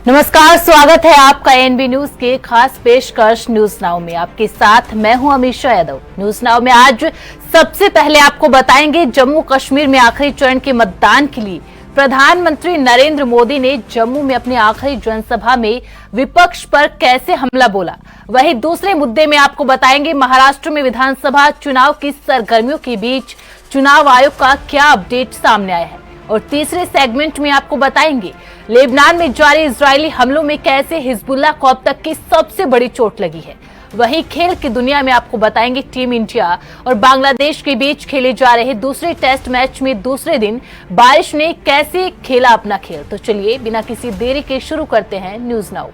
नमस्कार, स्वागत है आपका एनबी न्यूज के खास पेशकश न्यूज नाउ में। आपके साथ मैं हूं अमीषा यादव। न्यूज नाउ में आज सबसे पहले आपको बताएंगे जम्मू कश्मीर में आखिरी चरण के मतदान के लिए प्रधानमंत्री नरेंद्र मोदी ने जम्मू में अपनी आखिरी जनसभा में विपक्ष पर कैसे हमला बोला। वहीं दूसरे मुद्दे में आपको बताएंगे महाराष्ट्र में विधानसभा चुनाव की सरगर्मियों के बीच चुनाव आयोग का क्या अपडेट सामने आया है। और तीसरे सेगमेंट में आपको बताएंगे लेबनान में जारी इजरायली हमलों में कैसे हिजबुल्लाह को अब तक की सबसे बड़ी चोट लगी है। वहीं खेल की दुनिया में आपको बताएंगे टीम इंडिया और बांग्लादेश के बीच खेले जा रहे दूसरे टेस्ट मैच में दूसरे दिन बारिश ने कैसे खेला अपना खेल। तो चलिए बिना किसी देरी के शुरू करते हैं न्यूज नाउ।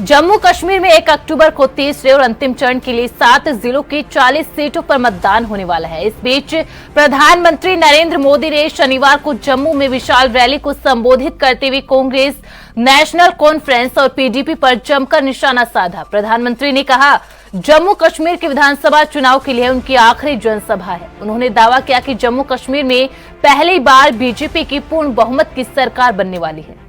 जम्मू कश्मीर में 1 अक्टूबर को तीसरे और अंतिम चरण के लिए 7 जिलों की 40 सीटों पर मतदान होने वाला है। इस बीच प्रधानमंत्री नरेंद्र मोदी ने शनिवार को जम्मू में विशाल रैली को संबोधित करते हुए कांग्रेस, नेशनल कॉन्फ्रेंस और पीडीपी पर जमकर निशाना साधा। प्रधानमंत्री ने कहा जम्मू कश्मीर के विधानसभा चुनाव के लिए उनकी आखिरी जनसभा है। उन्होंने दावा किया कि जम्मू कश्मीर में पहली बार बीजेपी की पूर्ण बहुमत की सरकार बनने वाली है।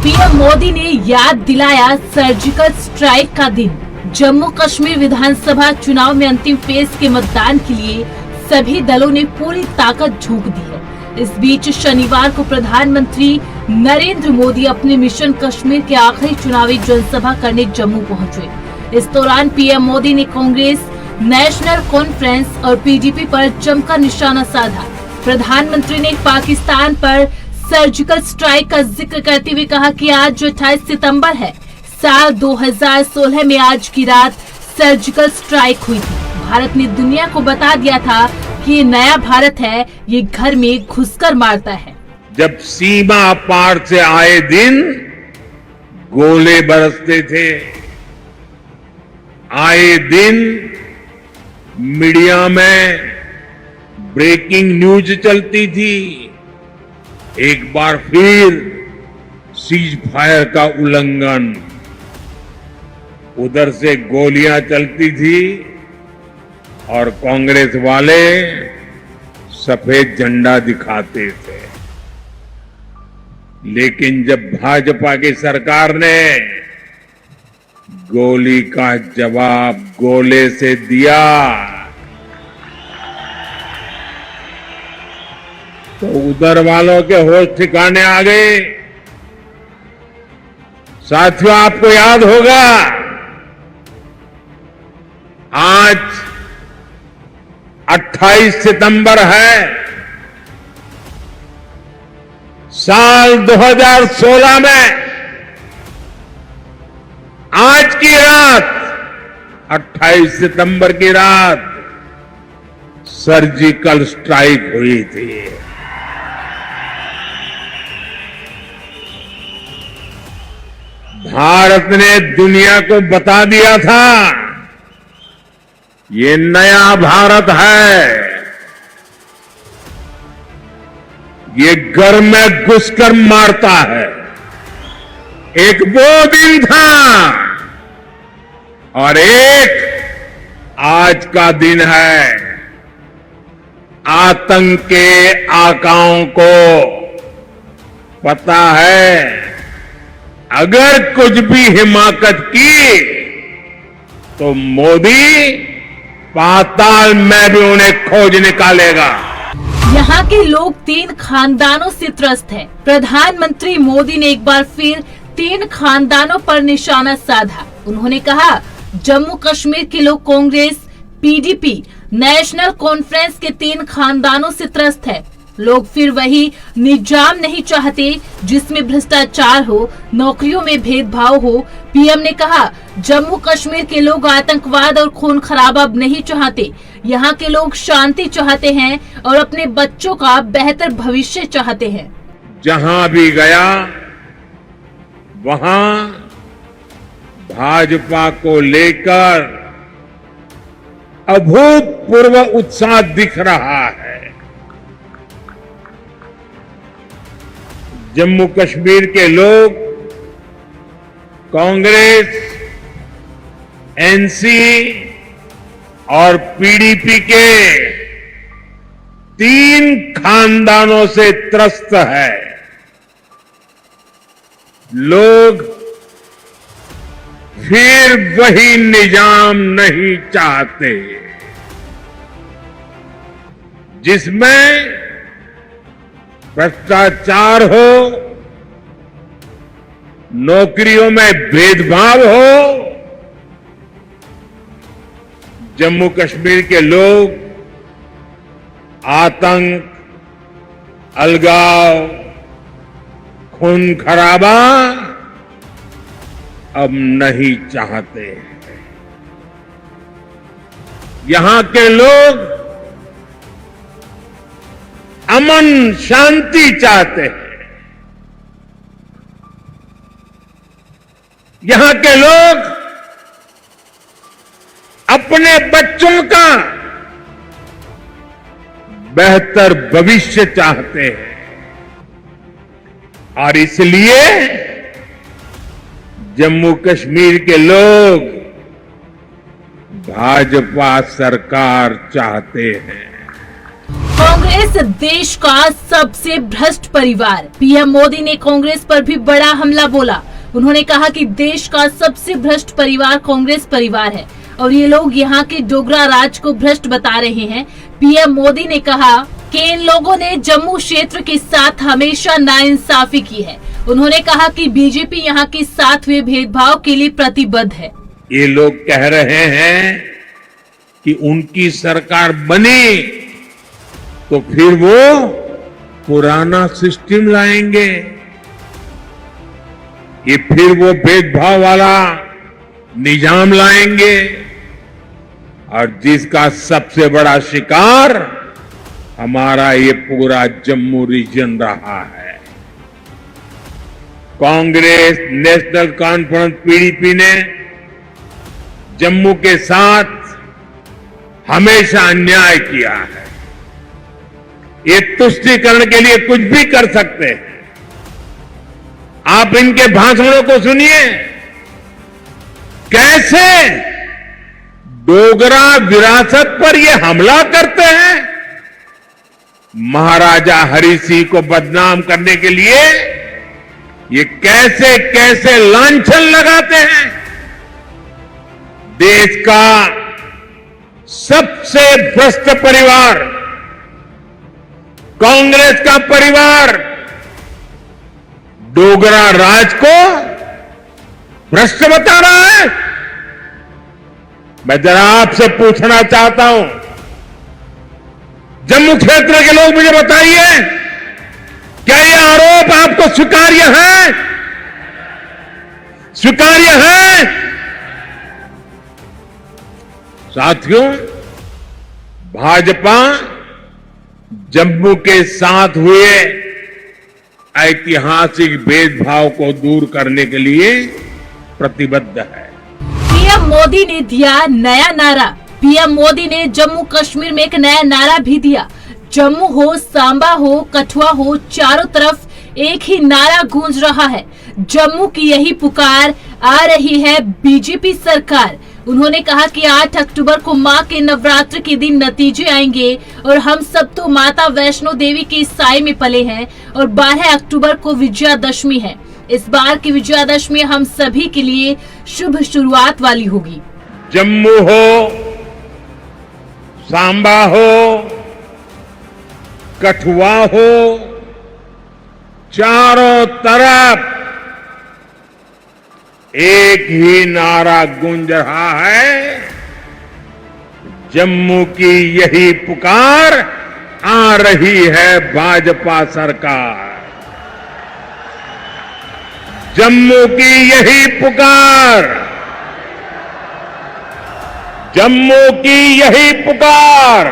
पीएम मोदी ने याद दिलाया सर्जिकल स्ट्राइक का दिन। जम्मू कश्मीर विधानसभा चुनाव में अंतिम फेज के मतदान के लिए सभी दलों ने पूरी ताकत झोंक दी है। इस बीच शनिवार को प्रधानमंत्री नरेंद्र मोदी अपने मिशन कश्मीर के आखिरी चुनावी जनसभा करने जम्मू पहुंचे। इस दौरान पीएम मोदी ने कांग्रेस, नेशनल कॉन्फ्रेंस और पीडीपी पर जमकर निशाना साधा। प्रधानमंत्री ने पाकिस्तान पर सर्जिकल स्ट्राइक का जिक्र करते हुए कहा कि आज जो 28 सितंबर है, साल 2016 में आज की रात सर्जिकल स्ट्राइक हुई थी। भारत ने दुनिया को बता दिया था कि ये नया भारत है, ये घर में घुसकर मारता है। जब सीमा पार से आए दिन गोले बरसते थे, आए दिन मीडिया में ब्रेकिंग न्यूज चलती थी। एक बार फिर सीज फायर का उल्लंघन, उधर से गोलियां चलती थी और कांग्रेस वाले सफेद झंडा दिखाते थे। लेकिन जब भाजपा की सरकार ने गोली का जवाब गोले से दिया तो उधर वालों के होश ठिकाने आ गए। साथियों, आपको याद होगा आज 28 सितंबर है, साल 2016 में आज की रात 28 सितंबर की रात सर्जिकल स्ट्राइक हुई थी। भारत ने दुनिया को बता दिया था ये नया भारत है, ये घर में घुसकर मारता है। एक वो दिन था और एक आज का दिन है। आतंक के आकाओं को पता है अगर कुछ भी हिमाकत की तो मोदी पाताल में भी उन्हें खोज निकालेगा। यहाँ के लोग 3 खानदानों से त्रस्त हैं। प्रधानमंत्री मोदी ने एक बार फिर 3 खानदानों पर निशाना साधा। उन्होंने कहा जम्मू कश्मीर के लोग कांग्रेस, पीडीपी, नेशनल कॉन्फ्रेंस के 3 खानदानों से त्रस्त है। लोग फिर वही निजाम नहीं चाहते जिसमें भ्रष्टाचार हो, नौकरियों में भेदभाव हो। पीएम ने कहा जम्मू कश्मीर के लोग आतंकवाद और खून खराबा नहीं चाहते। यहाँ के लोग शांति चाहते हैं और अपने बच्चों का बेहतर भविष्य चाहते हैं। जहाँ भी गया वहाँ भाजपा को लेकर अभूतपूर्व उत्साह दिख रहा है। जम्मू कश्मीर के लोग कांग्रेस, एनसी और पीडीपी के 3 खानदानों से त्रस्त है। लोग फिर वही निजाम नहीं चाहते जिसमें भ्रष्टाचार हो, नौकरियों में भेदभाव हो। जम्मू कश्मीर के लोग आतंक, अलगाव, खून खराबा अब नहीं चाहते। यहां के लोग अमन शांति चाहते हैं। यहां के लोग अपने बच्चों का बेहतर भविष्य चाहते हैं और इसलिए जम्मू कश्मीर के लोग भाजपा सरकार चाहते हैं। कांग्रेस देश का सबसे भ्रष्ट परिवार। पीएम मोदी ने कांग्रेस पर भी बड़ा हमला बोला। उन्होंने कहा कि देश का सबसे भ्रष्ट परिवार कांग्रेस परिवार है और ये लोग यहाँ के डोगरा राज को भ्रष्ट बता रहे हैं। पीएम मोदी ने कहा कि इन लोगों ने जम्मू क्षेत्र के साथ हमेशा नाइंसाफी की है। उन्होंने कहा कि बीजेपी यहाँ के साथ हुए भेदभाव के लिए प्रतिबद्ध है। ये लोग कह रहे हैं कि उनकी सरकार बनी तो फिर वो पुराना सिस्टम लाएंगे, ये फिर वो भेदभाव वाला निजाम लाएंगे और जिसका सबसे बड़ा शिकार हमारा ये पूरा जम्मू रीजन रहा है। कांग्रेस, नेशनल कॉन्फ्रेंस, पीडीपी ने जम्मू के साथ हमेशा अन्याय किया है। ये तुष्टीकरण के लिए कुछ भी कर सकते हैं। आप इनके भाषणों को सुनिए, कैसे डोगरा विरासत पर ये हमला करते हैं। महाराजा हरि सिंह को बदनाम करने के लिए ये कैसे कैसे लांछन लगाते हैं। देश का सबसे भ्रष्ट परिवार कांग्रेस का परिवार डोगरा राज को भ्रष्ट बता रहा है। मैं जरा आपसे पूछना चाहता हूं, जम्मू क्षेत्र के लोग मुझे बताइए, क्या ये आरोप आपको स्वीकार्य है? स्वीकार्य है? साथियों, भाजपा जम्मू के साथ हुए ऐतिहासिक भेदभाव को दूर करने के लिए प्रतिबद्ध है। पीएम मोदी ने दिया नया नारा। पीएम मोदी ने जम्मू कश्मीर में एक नया नारा भी दिया। जम्मू हो, सांबा हो, कठुआ हो, चारों तरफ एक ही नारा गूंज रहा है। जम्मू की यही पुकार, आ रही है बीजेपी सरकार। उन्होंने कहा कि 8 अक्टूबर को मां के नवरात्र के दिन नतीजे आएंगे और हम सब तो माता वैष्णो देवी के साए में पले हैं और 12 अक्टूबर को विजयादशमी है। इस बार की विजयादशमी हम सभी के लिए शुभ शुरुआत वाली होगी। जम्मू हो, सांबा हो, कठुआ हो, चारों तरफ एक ही नारा गूंज रहा है। जम्मू की यही पुकार, आ रही है भाजपा सरकार। जम्मू की यही पुकार, जम्मू की यही पुकार,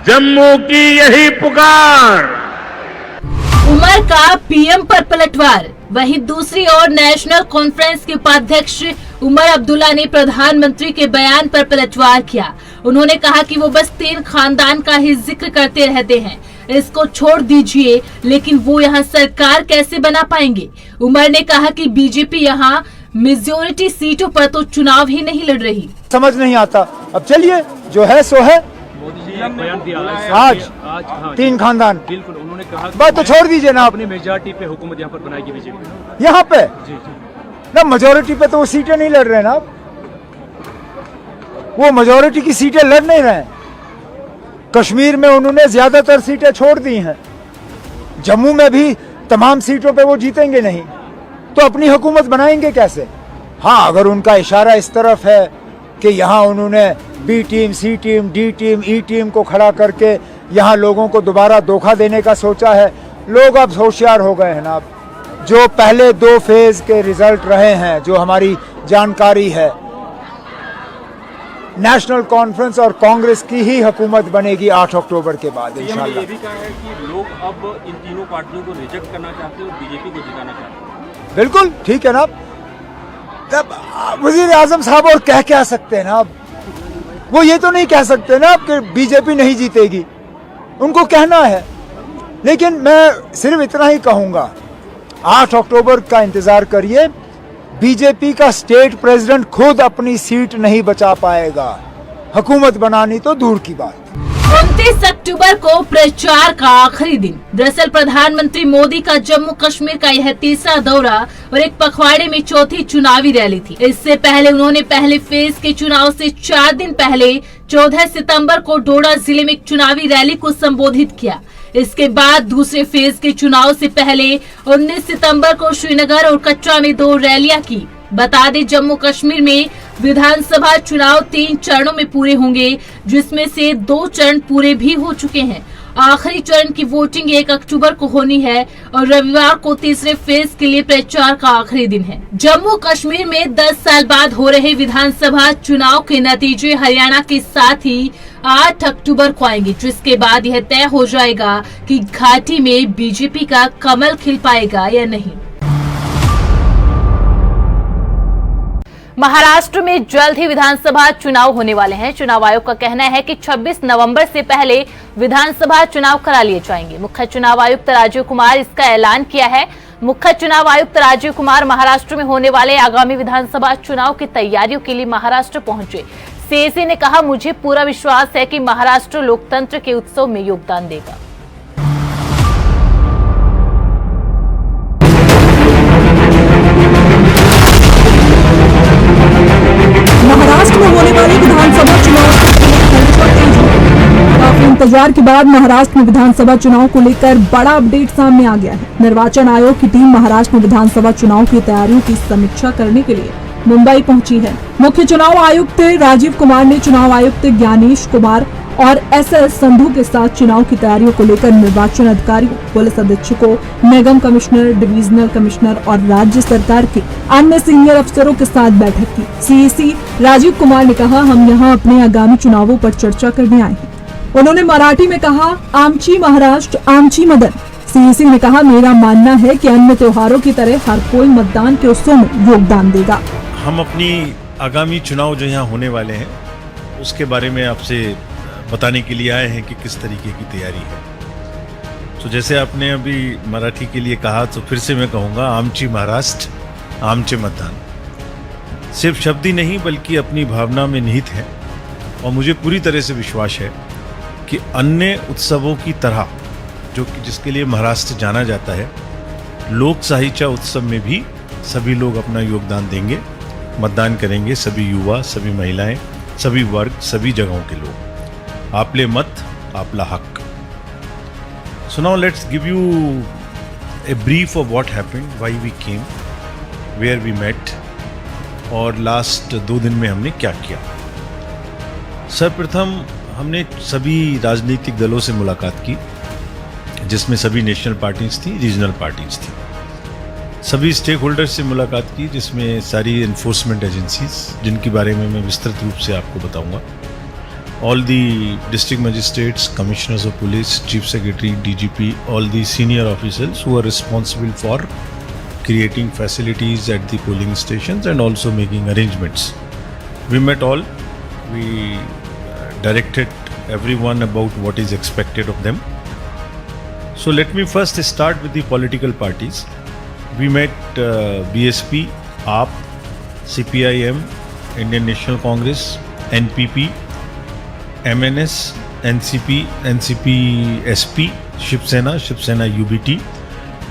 जम्मू की यही पुकार। उमर का पीएम पर पलटवार। वहीं दूसरी ओर नेशनल कॉन्फ्रेंस के उपाध्यक्ष उमर अब्दुल्ला ने प्रधानमंत्री के बयान पर पलटवार किया। उन्होंने कहा कि वो बस 3 खानदान का ही जिक्र करते रहते हैं। इसको छोड़ दीजिए, लेकिन वो यहाँ सरकार कैसे बना पाएंगे। उमर ने कहा कि बीजेपी यहाँ मेजोरिटी सीटों पर तो चुनाव ही नहीं लड़ रही। समझ नहीं आता। अब चलिए, जो है सो है। मोदी जी ने बयान दिया आज हाँ, 3 खानदान, बिल्कुल उन्होंने कहा बात तो छोड़ दीजिए ना। अपनी मेजॉरिटी पे हुकूमत यहाँ पर बनाएगी बीजेपी। यहाँ पे जी जी ना मेजोरिटी पे तो वो सीटें नहीं लड़ रहे ना। वो मेजोरिटी की सीटें लड़ नहीं रहे। कश्मीर में उन्होंने ज्यादातर सीटें छोड़ दी हैं। जम्मू में भी तमाम सीटों पे वो जीतेंगे नहीं, तो अपनी हुकूमत बनाएंगे कैसे। हाँ, अगर उनका इशारा इस तरफ है कि यहाँ उन्होंने बी टीम, सी टीम, डी टीम, ई टीम को खड़ा करके यहाँ लोगों को दोबारा धोखा देने का सोचा है, लोग अब होशियार हो गए हैं ना। जो पहले 2 फेज के रिजल्ट रहे हैं, जो हमारी जानकारी है, नेशनल कॉन्फ्रेंस और कांग्रेस की ही हुकूमत बनेगी 8 अक्टूबर के बाद इंशाल्लाह। ये भी कहा है कि लोग अब इन तीनों पार्टियों को रिजेक्ट करना चाहते हैं और बीजेपी को जिताना चाहते हैं। बिल्कुल ठीक है ना। तब वजीर आजम साहब और कह क्या सकते हैं ना। अब वो ये तो नहीं कह सकते ना कि बीजेपी नहीं जीतेगी, उनको कहना है। लेकिन मैं सिर्फ इतना ही कहूंगा, 8 अक्टूबर का इंतजार करिए। बीजेपी का स्टेट प्रेसिडेंट खुद अपनी सीट नहीं बचा पाएगा, हुकूमत बनानी तो दूर की बात। 29 अक्टूबर को प्रचार का आखिरी दिन। दरअसल प्रधानमंत्री मोदी का जम्मू कश्मीर का यह तीसरा दौरा और एक पखवाड़े में चौथी चुनावी रैली थी। इससे पहले उन्होंने पहले फेज के चुनाव से 4 दिन पहले 14 सितंबर को डोडा जिले में एक चुनावी रैली को संबोधित किया। इसके बाद दूसरे फेज के चुनाव से पहले 19 सितंबर को श्रीनगर और कटरा में 2 रैलियां की। बता दें, जम्मू कश्मीर में विधानसभा चुनाव 3 चरणों में पूरे होंगे, जिसमें से 2 चरण पूरे भी हो चुके हैं। आखिरी चरण की वोटिंग 1 अक्टूबर को होनी है और रविवार को तीसरे फेज के लिए प्रचार का आखिरी दिन है। जम्मू कश्मीर में 10 साल बाद हो रहे विधानसभा चुनाव के नतीजे हरियाणा के साथ ही 8 अक्टूबर को आएंगे, जिसके बाद यह तय हो जाएगा कि घाटी में बीजेपी का कमल खिल पाएगा या नहीं। महाराष्ट्र में जल्द ही विधानसभा चुनाव होने वाले हैं। चुनाव आयोग का कहना है कि 26 नवंबर से पहले विधानसभा चुनाव करा लिए जाएंगे। मुख्य चुनाव आयुक्त राजीव कुमार इसका ऐलान किया है। मुख्य चुनाव आयुक्त राजीव कुमार महाराष्ट्र में होने वाले आगामी विधानसभा चुनाव की तैयारियों के लिए महाराष्ट्र पहुंचे। सीएसी ने कहा, मुझे पूरा विश्वास है कि महाराष्ट्र लोकतंत्र के उत्सव में योगदान देगा। महाराष्ट्र में होने वाले विधानसभा चुनाव काफी इंतजार के बाद महाराष्ट्र में विधानसभा चुनाव को लेकर बड़ा अपडेट सामने आ गया है। निर्वाचन आयोग की टीम महाराष्ट्र में विधानसभा चुनाव की तैयारियों की समीक्षा करने के लिए मुंबई पहुंची है। मुख्य चुनाव आयुक्त राजीव कुमार ने चुनाव आयुक्त ज्ञानेश कुमार और एसएस संधू के साथ चुनाव की तैयारियों को लेकर निर्वाचन अधिकारियों, पुलिस अधीक्षकों, निगम कमिश्नर, डिवीजनल कमिश्नर और राज्य सरकार के अन्य सीनियर अफसरों के साथ बैठक की। सीईसी राजीव कुमार ने कहा, हम यहाँ अपने आगामी चुनावों पर चर्चा करने आए हैं। उन्होंने मराठी में कहा, आमची महाराष्ट्र आमची मदन। सीईसी ने कहा, मेरा मानना है कि अन्य त्योहारों की तरह हर कोई मतदान के उत्सव में योगदान देगा। हम अपनी आगामी चुनाव जो यहाँ होने वाले हैं उसके बारे में आपसे बताने के लिए आए हैं कि किस तरीके की तैयारी है। तो जैसे आपने अभी मराठी के लिए कहा, तो फिर से मैं कहूँगा, आमची महाराष्ट्र आमचे मतदान सिर्फ शब्द ही नहीं बल्कि अपनी भावना में निहित है। और मुझे पूरी तरह से विश्वास है कि अन्य उत्सवों की तरह जो कि जिसके लिए महाराष्ट्र जाना जाता है, लोक साहित्य उत्सव में भी सभी लोग अपना योगदान देंगे, मतदान करेंगे। सभी युवा, सभी महिलाएं, सभी वर्ग, सभी जगहों के लोग। आपले मत आपला हक। So now let's give you a brief of what happened, why we came, where we met और लास्ट 2 दिन में हमने क्या किया। सर्वप्रथम हमने सभी राजनीतिक दलों से मुलाकात की, जिसमें सभी नेशनल पार्टीज थी, रीजनल पार्टीज थी। सभी स्टेक होल्डर्स से मुलाकात की, जिसमें सारी एनफोर्समेंट एजेंसीज, जिनके बारे में मैं विस्तृत रूप से आपको बताऊंगा। All the district magistrates, commissioners of police, chief secretary, DGP, all the senior officials who are responsible for creating facilities at the polling stations and also making arrangements. We met all. We directed everyone about what is expected of them. So let me first start with the political parties. We met BSP, AAP, CPIM, Indian National Congress, NPP, MNS, NCP, NCP SP, Shiv Sena UBT,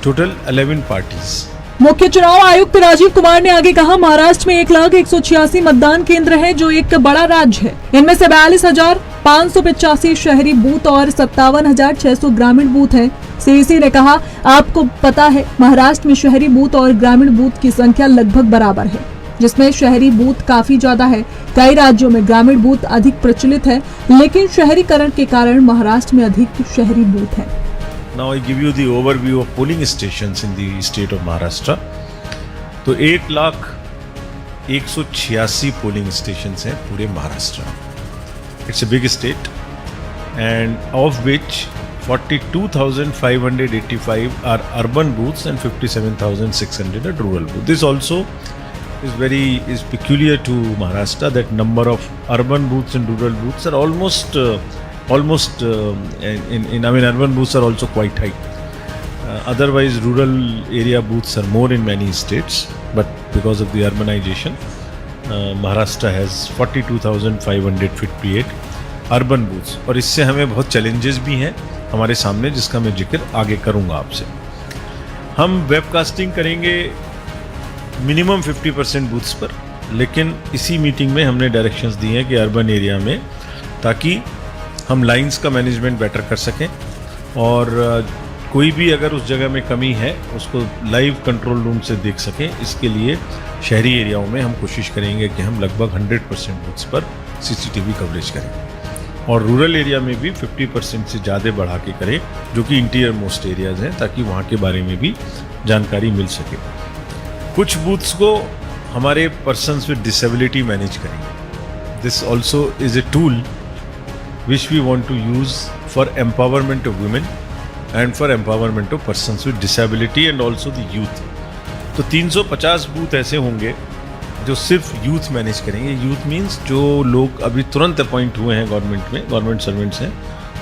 total 11 parties. मुख्य चुनाव आयुक्त राजीव कुमार ने आगे कहा, महाराष्ट्र में 1,186 मतदान केंद्र हैं, जो एक बड़ा राज्य है। इनमें से 42,585 शहरी बूथ और 57,600 ग्रामीण बूथ हैं। सीईसी ने कहा, आपको पता है महाराष्ट्र में शहरी बूथ और ग्रामीण बूथ की संख्या लगभग बराबर है, जिसमें शहरी बूथ काफी ज्यादा है। कई राज्यों में ग्रामीण बूथ अधिक प्रचलित है, लेकिन शहरीकरण के कारण महाराष्ट्र में अधिक शहरी बूथ है। Now I give you the overview of polling stations in the state of Maharashtra. तो 8,186 पोलिंग स्टेशन हैं पूरे महाराष्ट्र में. It's a big state, and of which 42,585 are urban booths and 57,600 are rural booths. This also is peculiar to Maharashtra, that number of urban booths and rural booths are almost urban booths are also quite high. Otherwise, rural area booths are more in many states, but because of the urbanization, Maharashtra has 42,558 urban booths. और इससे हमें बहुत challenges भी हैं हमारे सामने, जिसका मैं जिक्र आगे करूंगा आपसे. हम वेबकास्टिंग करेंगे मिनिमम 50% बूथ्स पर, लेकिन इसी मीटिंग में हमने डायरेक्शंस दी हैं कि अर्बन एरिया में, ताकि हम लाइंस का मैनेजमेंट बेटर कर सकें, और कोई भी अगर उस जगह में कमी है उसको लाइव कंट्रोल रूम से देख सकें. इसके लिए शहरी एरियाओं में हम कोशिश करेंगे कि हम लगभग 100% बूथ्स पर CCTV कवरेज करें, और रूरल एरिया में भी 50% से ज़्यादा बढ़ा के करें, जो कि इंटीरियर मोस्ट एरियाज हैं, ताकि वहाँ के बारे में भी जानकारी मिल सके. कुछ बूथ्स को हमारे पर्सन्स विद डिसेबिलिटी मैनेज करेंगे. This also is a tool which we want to use for empowerment of women and for empowerment of persons with disability and also the youth. तो 350 बूथ ऐसे होंगे जो सिर्फ youth manage करेंगे. Youth means जो लोग अभी तुरंत अपॉइंट हुए हैं गवर्नमेंट में, गवर्नमेंट सर्वेंट्स हैं,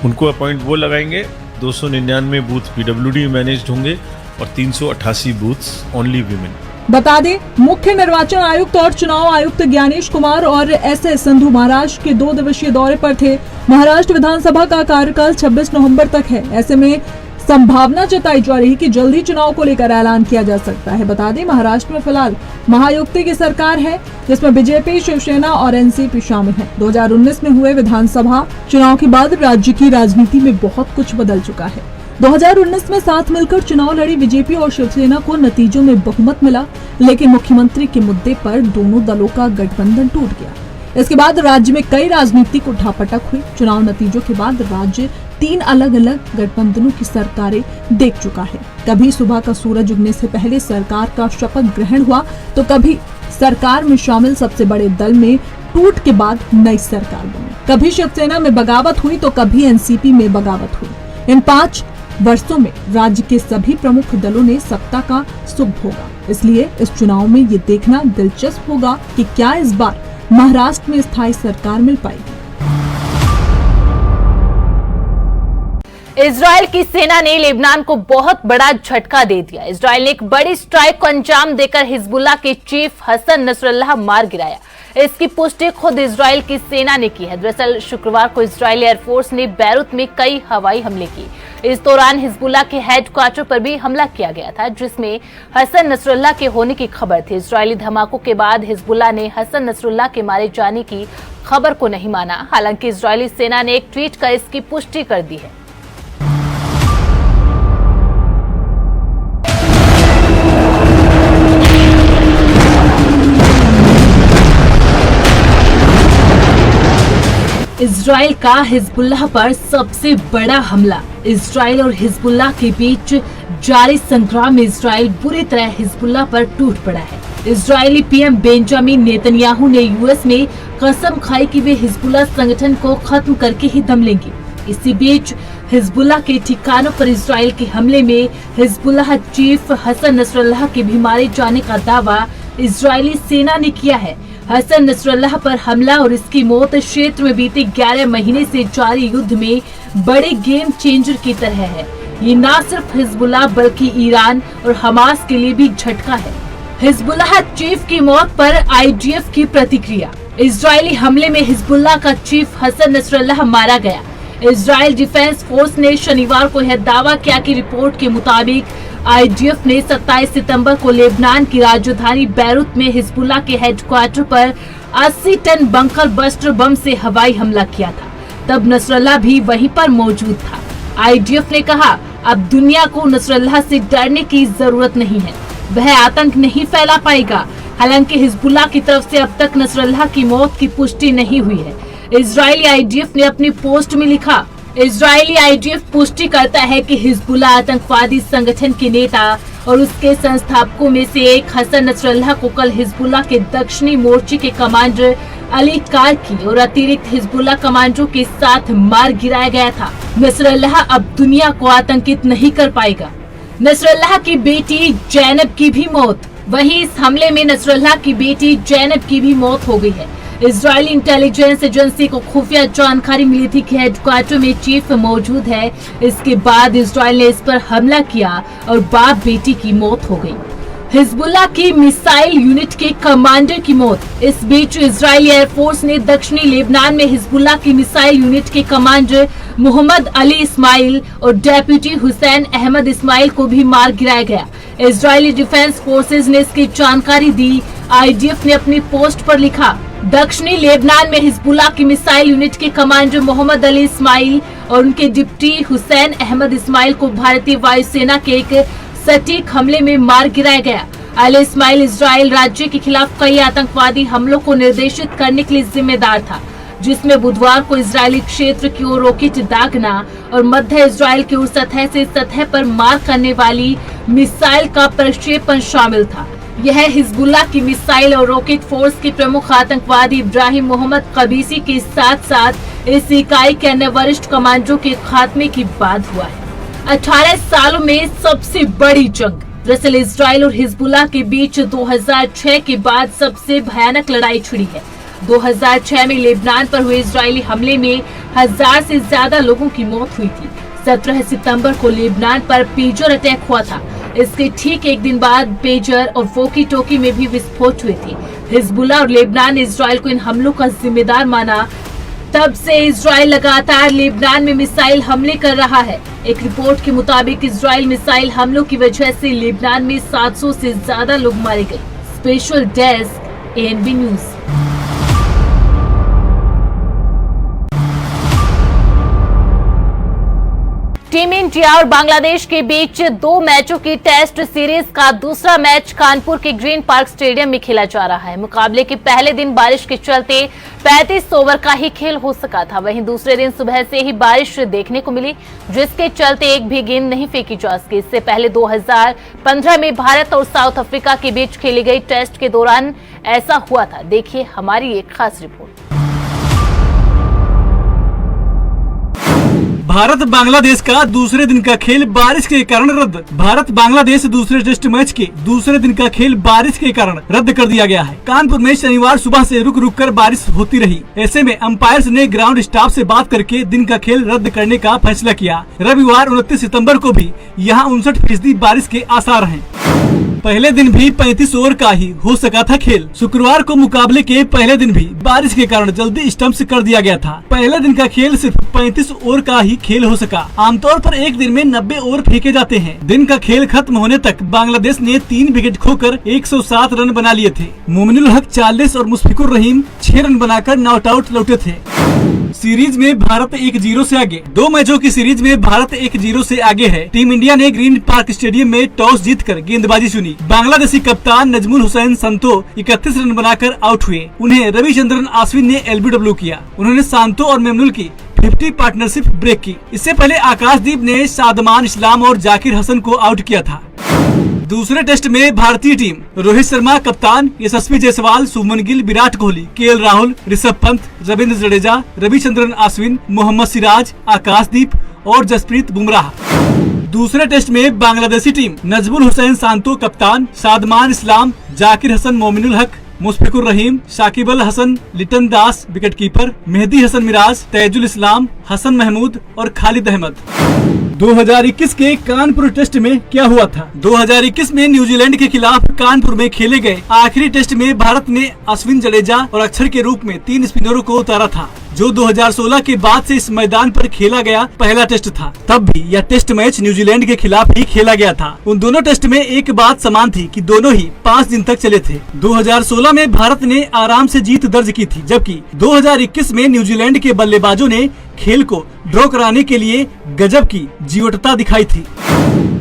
उनको अपॉइंट वो लगाएंगे. 299 बूथ PWD मैनेज्ड होंगे और 388 बूथ्स ओनली वीमेन. बता दें, मुख्य निर्वाचन आयुक्त और चुनाव आयुक्त ज्ञानेश कुमार और SS संधू महाराष्ट्र के 2 दिवसीय दौरे पर थे. महाराष्ट्र विधानसभा का कार्यकाल 26 नवंबर तक है. ऐसे में संभावना जताई जा रही कि जल्दी चुनाव को लेकर ऐलान किया जा सकता है. बता दें, महाराष्ट्र में फिलहाल महायुति की सरकार है, जिसमें बीजेपी, शिवसेना और NCP शामिल है. 2019 में हुए विधानसभा चुनाव के बाद राज्य की राजनीति में बहुत कुछ बदल चुका है. 2019 में साथ मिलकर चुनाव लड़ी बीजेपी और शिवसेना को नतीजों में बहुमत मिला, लेकिन मुख्यमंत्री के मुद्दे पर दोनों दलों का गठबंधन टूट गया. इसके बाद राज्य में कई राजनीतिक उठापटक हुई. चुनाव नतीजों के बाद राज्य 3 अलग अलग गठबंधनों की सरकारें देख चुका है. कभी सुबह का सूरज उगने से पहले सरकार का शपथ ग्रहण हुआ, तो कभी सरकार में शामिल सबसे बड़े दल में टूट के बाद नई सरकार बनी. कभी शिवसेना में बगावत हुई तो कभी NCP में बगावत हुई. इन 5 वर्षों में राज्य के सभी प्रमुख दलों ने सत्ता का सुख भोगा. इसलिए इस चुनाव में ये देखना दिलचस्प होगा कि क्या इस बार महाराष्ट्र में स्थायी सरकार मिल पाएगी. इजराइल की सेना ने लेबनान को बहुत बड़ा झटका दे दिया. इजराइल ने एक बड़ी स्ट्राइक को अंजाम देकर हिजबुल्लाह के चीफ हसन नसरुल्लाह मार गिराया. इसकी पुष्टि खुद इजराइल की सेना ने की है. दरअसल शुक्रवार को इजरायली एयरफोर्स ने बैरूत में कई हवाई हमले किए. इस दौरान हिजबुल्लाह के हेडक्वार्टर पर भी हमला किया गया था, जिसमें हसन नसरुल्लाह के होने की खबर थी. इजरायली धमाकों के बाद हिजबुल्लाह ने हसन नसरुल्लाह के मारे जाने की खबर को नहीं माना. हालांकि इजरायली सेना ने एक ट्वीट कर इसकी पुष्टि कर दी है. इजराइल का हिजबुल्लाह पर सबसे बड़ा हमला. इजराइल और हिजबुल्लाह के बीच जारी संग्राम में इजराइल बुरी तरह हिजबुल्लाह पर टूट पड़ा है. इजरायली PM बेंजामिन नेतन्याहू ने US में कसम खाई कि वे हिजबुल्लाह संगठन को खत्म करके ही दम लेंगे. इसी बीच हिजबुल्लाह के ठिकानों पर इजराइल के हमले में हिजबुल्लाह चीफ हसन नसरुल्लाह के भी मारे जाने का दावा इजरायली सेना ने किया है. हसन नसरुल्लाह पर हमला और इसकी मौत क्षेत्र में बीते 11 महीने से जारी युद्ध में बड़े गेम चेंजर की तरह है. ये ना सिर्फ हिजबुल्लाह बल्कि ईरान और हमास के लिए भी झटका है। हिजबुल्लाह चीफ की मौत पर IDF की प्रतिक्रिया। इजरायली हमले में हिजबुल्लाह का चीफ हसन नसरल्लाह मारा गया। इजराइल डिफेंस फोर्स ने शनिवार को यह दावा किया कि रिपोर्ट के मुताबिक IDF ने 27 सितंबर को लेबनान की राजधानी बैरूत में हिजबुल्लाह के हेडक्वार्टर पर 80 टन बंकर बस्टर बम से हवाई हमला किया था। तब नसरल्लाह भी वहीं पर मौजूद था। IDF ने कहा, अब दुनिया को नसरल्लाह से डरने की जरूरत नहीं है, वह आतंक नहीं फैला पाएगा। हालांकि हिजबुल्लाह की तरफ से अब तक नसरल्लाह की मौत की पुष्टि नहीं हुई है। इजरायली IDF ने अपनी पोस्ट में लिखा, इजरायली IDF पुष्टि करता है कि हिजबुल्लाह आतंकवादी संगठन के नेता और उसके संस्थापकों में से एक हसन नसरल्लाह को कल हिजबुल्लाह के दक्षिणी मोर्चे के कमांडर अली कारकी और अतिरिक्त हिजबुल्लाह कमांडरों के साथ मार गिराया गया था। नसरल्लाह अब दुनिया को आतंकित नहीं कर पाएगा। नसरल्लाह की बेटी जैनब की भी मौत। वहीं इस हमले में नसरल्लाह की बेटी जैनब की भी मौत हो गई है। इजरायली इंटेलिजेंस एजेंसी को खुफिया जानकारी मिली थी कि हेडक्वार्टर में चीफ मौजूद है। इसके बाद इजरायल ने इस पर हमला किया और बाप बेटी की मौत हो गई। हिजबुल्लाह की मिसाइल यूनिट के कमांडर की मौत। इस बीच इजरायली एयरफोर्स ने दक्षिणी लेबनान में हिजबुल्लाह की मिसाइल यूनिट के कमांडर मोहम्मद अली इस्माइल और डेप्यूटी हुसैन अहमद इस्माइल को भी मार गिराया गया। इजरायली डिफेंस फोर्सेज ने इसकी जानकारी दी। IDF ने अपनी पोस्ट पर लिखा, दक्षिणी लेबनान में हिजबुल्लाह की मिसाइल यूनिट के कमांडर मोहम्मद अली इस्माइल और उनके डिप्टी हुसैन अहमद इस्माइल को भारतीय वायुसेना के एक सटीक हमले में मार गिराया गया। अली इस्माइल इजराइल राज्य के खिलाफ कई आतंकवादी हमलों को निर्देशित करने के लिए जिम्मेदार था, जिसमें बुधवार को इजरायली क्षेत्र की ओर रॉकेट दागना और मध्य इजराइल की ओर सतह से सतह पर मार करने वाली मिसाइल का प्रक्षेपण शामिल था। यह हिजबुल्लाह की मिसाइल और रॉकेट फोर्स के प्रमुख आतंकवादी इब्राहिम मोहम्मद कबीसी के साथ साथ इस इकाई के अन्य वरिष्ठ कमांडरों के खात्मे के बाद हुआ है। 18 सालों में सबसे बड़ी जंग। दरअसल इजराइल और हिजबुल्लाह के बीच 2006 के बाद सबसे भयानक लड़ाई छिड़ी है। 2006 में लेबनान पर हुए इजरायली हमले में 1000 से ज्यादा लोगों की मौत हुई थी। 17 सितंबर को लेबनान पर पेजर अटैक हुआ था। इसके ठीक एक दिन बाद पेजर और वोकी टोकी में भी विस्फोट हुए थे। हिजबुल्लाह और लेबनान ने इजराइल को इन हमलों का जिम्मेदार माना। तब से इजराइल लगातार लेबनान में मिसाइल हमले कर रहा है। एक रिपोर्ट के मुताबिक इजराइल मिसाइल हमलों की वजह से लेबनान में 700 से ज्यादा लोग मारे गए। Special desk ANB news. Team India और बांग्लादेश के बीच 2 मैचों की टेस्ट सीरीज का दूसरा मैच कानपुर के ग्रीन पार्क स्टेडियम में खेला जा रहा है। मुकाबले के पहले दिन बारिश के चलते 35 ओवर का ही खेल हो सका था। वहीं दूसरे दिन सुबह से ही बारिश देखने को मिली, जिसके चलते एक भी गेंद नहीं फेंकी जा सकी। इससे पहले 2015 में भारत और साउथ अफ्रीका के बीच खेली गई टेस्ट के दौरान ऐसा हुआ था। देखिए हमारी एक खास रिपोर्ट। भारत बांग्लादेश का दूसरे दिन का खेल बारिश के कारण रद्द। भारत बांग्लादेश दूसरे टेस्ट मैच के दूसरे दिन का खेल बारिश के कारण रद्द कर दिया गया है। कानपुर में शनिवार सुबह से रुक रुक कर बारिश होती रही। ऐसे में अंपायर्स ने ग्राउंड स्टाफ से बात करके दिन का खेल रद्द करने का फैसला किया। रविवार 29 सितंबर को भी यहाँ 59% बारिश के आसार हैं। पहले दिन भी 35 ओवर का ही हो सका था खेल। शुक्रवार को मुकाबले के पहले दिन भी बारिश के कारण जल्दी स्टंप्स कर दिया गया था। पहले दिन का खेल सिर्फ 35 ओवर का ही खेल हो सका। आमतौर पर एक दिन में 90 ओवर फेंके जाते हैं। दिन का खेल खत्म होने तक बांग्लादेश ने 3 विकेट खोकर 107 रन बना लिए थे। मोमिनुल हक 40 और मुशफिकुर रहीम 6 रन बनाकर नॉट आउट लौटे थे। सीरीज में भारत 1-0 से आगे। 2 मैचों की सीरीज में भारत 1-0 से आगे है। टीम इंडिया ने ग्रीन पार्क स्टेडियम में टॉस जीतकर गेंदबाजी चुनी। बांग्लादेशी कप्तान नजमुल हुसैन संतो 31 रन बनाकर आउट हुए। उन्हें रविचंद्रन अश्विन ने LBW किया। उन्होंने सांतो और मेमनुल की 50 पार्टनरशिप ब्रेक की। इससे पहले आकाशदीप ने सादमान इस्लाम और जाकिर हसन को आउट किया था। दूसरे टेस्ट में भारतीय टीम रोहित शर्मा कप्तान, यशस्वी जायसवाल, शुभमन गिल, विराट कोहली, KL राहुल, ऋषभ पंत, रविंद्र जडेजा, रविचंद्रन अश्विन, मोहम्मद सिराज, आकाशदीप और जसप्रीत बुमराह। दूसरे टेस्ट में बांग्लादेशी टीम नजमुल हुसैन सांतो कप्तान, सादमान इस्लाम, जाकिर हसन, मोमिनुल हक, मुशफिकुर रहीम, शाकिब अल हसन, लिटन दास विकेट कीपर, मेहदी हसन मिराज, तैजुल इस्लाम, हसन महमूद और खालिद अहमद। 2021 के कानपुर टेस्ट में क्या हुआ था? 2021 में न्यूजीलैंड के खिलाफ कानपुर में खेले गए आखिरी टेस्ट में भारत ने अश्विन जडेजा और अक्षर के रूप में 3 स्पिनरों को उतारा था, जो 2016 के बाद से इस मैदान पर खेला गया पहला टेस्ट था। तब भी यह टेस्ट मैच न्यूजीलैंड के खिलाफ ही खेला गया था। उन दोनों टेस्ट में एक बात समान थी कि दोनों ही 5 दिन तक चले थे। 2016 में भारत ने आराम से जीत दर्ज की थी, जबकि 2021 में न्यूजीलैंड के बल्लेबाजों ने खेल को ड्रॉ कराने के लिए गजब की जीवटता दिखाई थी।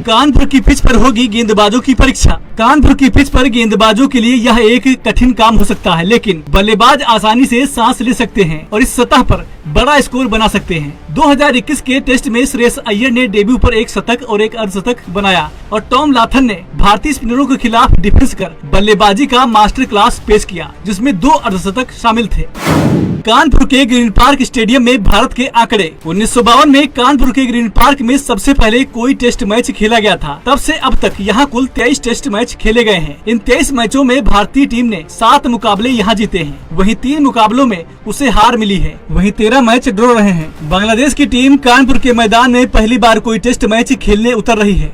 कानपुर की पिच पर होगी गेंदबाजों की परीक्षा। कानपुर की पिच पर गेंदबाजों के लिए यह एक कठिन काम हो सकता है, लेकिन बल्लेबाज आसानी से सांस ले सकते हैं और इस सतह पर बड़ा स्कोर बना सकते हैं। 2021 के टेस्ट में श्रेयस अय्यर ने डेब्यू पर 1 शतक और 1 अर्धशतक बनाया और टॉम लाथन ने भारतीय स्पिनरों के खिलाफ डिफेंस कर बल्लेबाजी का मास्टर क्लास पेश किया, जिसमें 2 अर्धशतक शामिल थे। कानपुर के ग्रीन पार्क स्टेडियम में भारत के आंकड़े। 1952 में कानपुर के ग्रीन पार्क में सबसे पहले कोई टेस्ट मैच खेला गया था। तब से अब तक यहाँ कुल 23 टेस्ट मैच खेले गए हैं। इन 23 मैचों में भारतीय टीम ने 7 मुकाबले यहाँ जीते हैं, वहीं 3 मुकाबलों में उसे हार मिली है, वहीं 13 मैच ड्रॉ रहे हैं। बांग्लादेश की टीम कानपुर के मैदान में पहली बार कोई टेस्ट मैच खेलने उतर रही है।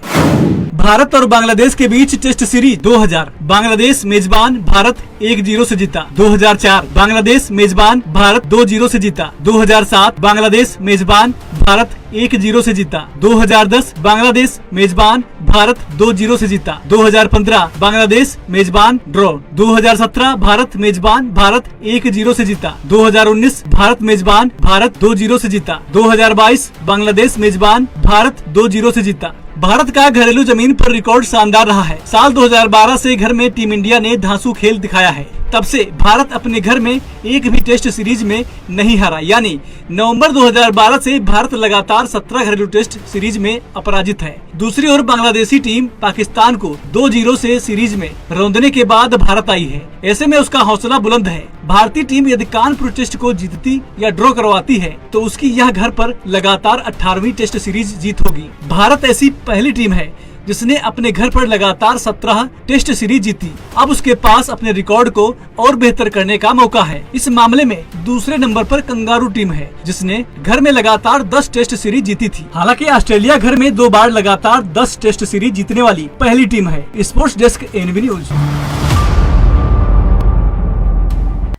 भारत और बांग्लादेश के बीच टेस्ट सीरीज 2000 बांग्लादेश मेजबान, भारत 1-0 से जीता। 2004 बांग्लादेश मेजबान, भारत 2-0 से जीता। 2007 बांग्लादेश मेजबान, भारत 1-0 से जीता। 2010 बांग्लादेश मेजबान, भारत 2-0 से जीता। 2015 बांग्लादेश मेजबान, ड्रॉ। 2017 भारत मेजबान, भारत 1-0 से जीता। 2019 भारत मेजबान, भारत 2-0 से जीता। 2022 बांग्लादेश मेजबान, भारत 2-0 से जीता। भारत का घरेलू जमीन पर रिकॉर्ड शानदार रहा है। साल 2012 से घर में टीम इंडिया ने धांसू खेल दिखाया है। तब से भारत अपने घर में एक भी टेस्ट सीरीज में नहीं हारा, यानी नवंबर 2012 से भारत लगातार 17 घरेलू टेस्ट सीरीज में अपराजित है। दूसरी ओर बांग्लादेशी टीम पाकिस्तान को 2-0 से सीरीज में रौंदने के बाद भारत आई है। ऐसे में उसका हौसला बुलंद है। भारतीय टीम यदि कानपुर टेस्ट को जीतती या ड्रॉ करवाती है तो उसकी यह घर पर लगातार 18वीं टेस्ट सीरीज जीत होगी। भारत ऐसी पहली टीम है जिसने अपने घर पर लगातार 17 टेस्ट सीरीज जीती। अब उसके पास अपने रिकॉर्ड को और बेहतर करने का मौका है। इस मामले में दूसरे नंबर पर कंगारू टीम है, जिसने घर में लगातार 10 टेस्ट सीरीज जीती थी। हालांकि ऑस्ट्रेलिया घर में 2 बार लगातार 10 टेस्ट सीरीज जीतने वाली पहली टीम है। Sports desk NB news.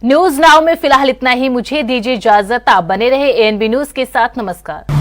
News now में फिलहाल इतना ही। मुझे दीजिए इजाजत। आप बने रहे एएनबी न्यूज के साथ। नमस्कार।